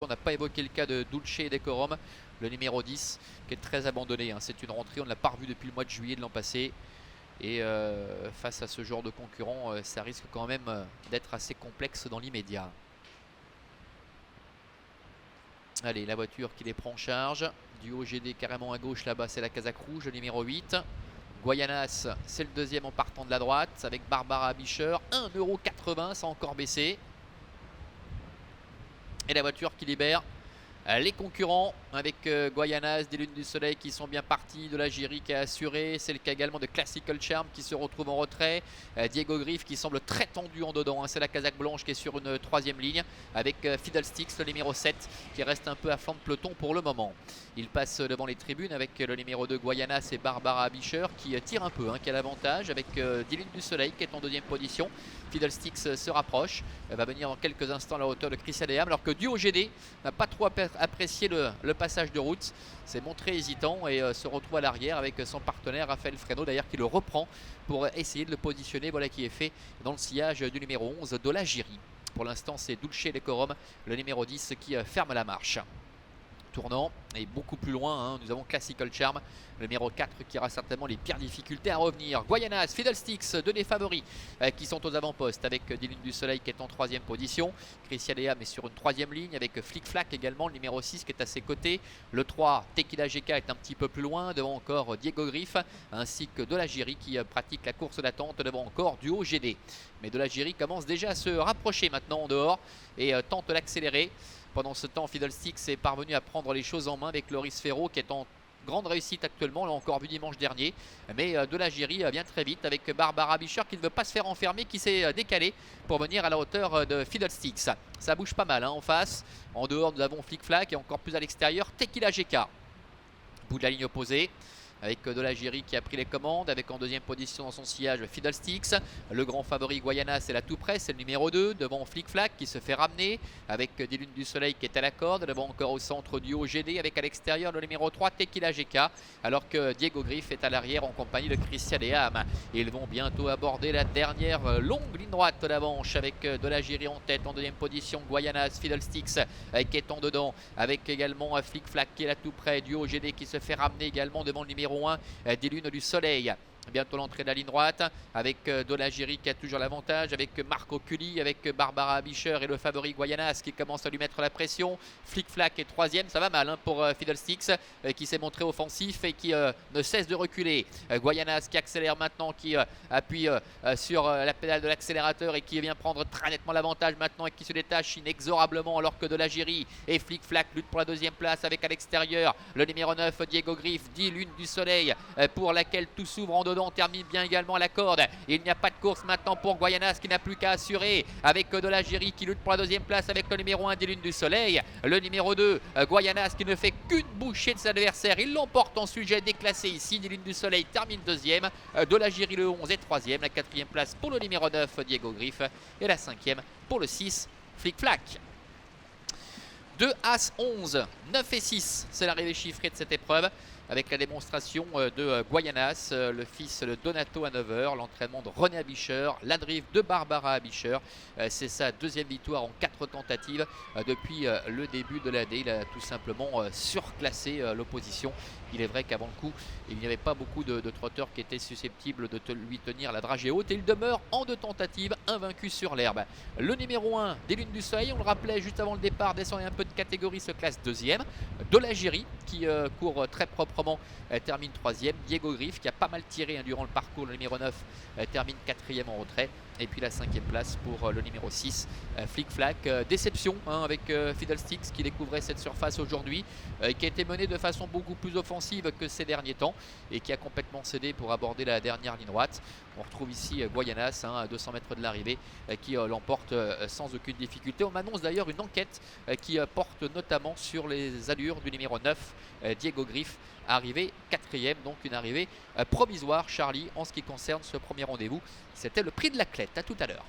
On n'a pas évoqué le cas de Dulce et Decorum, le numéro 10, qui est très abandonné. C'est une rentrée, on ne l'a pas revu depuis le mois de juillet de l'an passé. Et face à ce genre de concurrent, ça risque quand même d'être assez complexe dans l'immédiat. Allez, la voiture qui les prend en charge. Du OGD carrément à gauche là-bas, c'est la casaque rouge, le numéro 8. Guayanas, c'est le deuxième en partant de la droite, avec Barbara Bischer. 1,80 €, ça a encore baissé. Et la voiture qui libère les concurrents avec Guayanas, des Lunes du Soleil qui sont bien partis, de la Giry qui a assuré. C'est le cas également de Classical Charm qui se retrouve en retrait. Diego Griff qui semble très tendu en dedans. C'est la casaque blanche qui est sur une troisième ligne avec Fiddlesticks, le numéro 7, qui reste un peu à flanc de peloton pour le moment. Il passe devant les tribunes avec le numéro 2 Guayanas et Barbara Bischer qui tire un peu, qui a l'avantage avec des Lunes du Soleil qui est en deuxième position. Fiddlesticks se rapproche, elle va venir dans quelques instants à la hauteur de Christian Deham, alors que du OGD n'a pas trop apprécié le passage de route, s'est montré hésitant et se retrouve à l'arrière avec son partenaire Raphaël Fresno d'ailleurs qui le reprend pour essayer de le positionner. Voilà qui est fait dans le sillage du numéro 11 de la Giry. Pour l'instant c'est Dulce Decorum, le numéro 10 qui ferme la marche. Tournant et beaucoup plus loin, nous avons Classical Charm, le numéro 4 qui aura certainement les pires difficultés à revenir. Guayanas, Fiddlesticks, deux des favoris qui sont aux avant-postes avec des Lunes du Soleil qui est en troisième position. Christian Deham est sur une troisième ligne avec Flick Flack également, le numéro 6 qui est à ses côtés. Le 3, Tequila GK est un petit peu plus loin, devant encore Diego Griff ainsi que de la Giry qui pratique la course d'attente devant encore du OGD. Mais de la Giry commence déjà à se rapprocher maintenant en dehors et tente d'accélérer. Pendant ce temps, Fiddlesticks est parvenu à prendre les choses en main avec Loris Ferro qui est en grande réussite actuellement, on l'a encore vu dimanche dernier. Mais de la Giry vient très vite avec Barbara Bischer qui ne veut pas se faire enfermer, qui s'est décalée pour venir à la hauteur de Fiddlesticks. Ça bouge pas mal en face. En dehors, nous avons Flick Flack et encore plus à l'extérieur, Tequila GK. Bout de la ligne opposée. Avec de la Giry qui a pris les commandes, avec en deuxième position dans son sillage Fiddlesticks. Le grand favori Guayanas c'est là tout près, c'est le numéro 2, devant Flick Flack qui se fait ramener, avec des Lunes du Soleil qui est à la corde, devant encore au centre du OGD, avec à l'extérieur le numéro 3 Tequila GK, alors que Diego Griff est à l'arrière en compagnie de Christian Deham. Ils vont bientôt aborder la dernière longue ligne droite de la manche, avec de la Giry en tête, en deuxième position Guayanas, Fiddlesticks qui est en dedans, avec également Flick Flack qui est là tout près, du OGD qui se fait ramener également devant le numéro 1 des Lunes du Soleil. Bientôt l'entrée de la ligne droite avec de la Giry qui a toujours l'avantage, avec Marco Cully, avec Barbara Bischer et le favori Guayanas qui commence à lui mettre la pression. Flick Flack est troisième, ça va mal pour Fiddlesticks qui s'est montré offensif et qui ne cesse de reculer. Guayanas qui accélère maintenant, qui appuie sur la pédale de l'accélérateur et qui vient prendre très nettement l'avantage maintenant et qui se détache inexorablement, alors que de la Giry et Flick Flack luttent pour la deuxième place avec à l'extérieur le numéro 9 Diego Griff, 10 Lunes du Soleil pour laquelle tout s'ouvre en dedans. On termine bien également à la corde. Il n'y a pas de course maintenant pour Guayanas qui n'a plus qu'à assurer, avec de la Giry qui lutte pour la deuxième place avec le numéro 1 des Lunes du Soleil. Le numéro 2 Guayanas qui ne fait qu'une bouchée de ses adversaires. Il l'emporte en sujet déclassé ici. Des Lunes du Soleil termine deuxième. De la Giry le 11 est troisième. La quatrième place pour le numéro 9 Diego Griff et la cinquième pour le 6 Flick Flack. 2 As 11, 9 et 6, c'est l'arrivée chiffrée de cette épreuve avec la démonstration de Guayanas, le fils de Donato à 9h, l'entraînement de René Abischer, la drift de Barbara Abischer. C'est sa deuxième victoire en 4 tentatives depuis le début de l'année. Il a tout simplement surclassé l'opposition. Il est vrai qu'avant le coup, il n'y avait pas beaucoup de trotteurs qui étaient susceptibles de lui tenir la dragée haute et il demeure en 2 tentatives invaincu sur l'herbe. Le numéro 1 des Lunes du Soleil, on le rappelait juste avant le départ, descendait un peu de catégorie, se classe deuxième. De la Giry qui court très proprement termine troisième. Diego Griff qui a pas mal tiré durant le parcours, le numéro 9 termine quatrième en retrait. Et puis la cinquième place pour le numéro 6 Flick Flack. Déception avec Fiddlesticks qui découvrait cette surface aujourd'hui, qui a été menée de façon beaucoup plus offensive que ces derniers temps et qui a complètement cédé pour aborder la dernière ligne droite. On retrouve ici Guayanas à 200 mètres de l'arrivée qui l'emporte sans aucune difficulté. On m'annonce d'ailleurs une enquête qui porte notamment sur les allures du numéro 9 Diego Griff, arrivé quatrième, donc une arrivée provisoire Charlie en ce qui concerne ce premier rendez-vous. C'était le prix de la Clette, à tout à l'heure.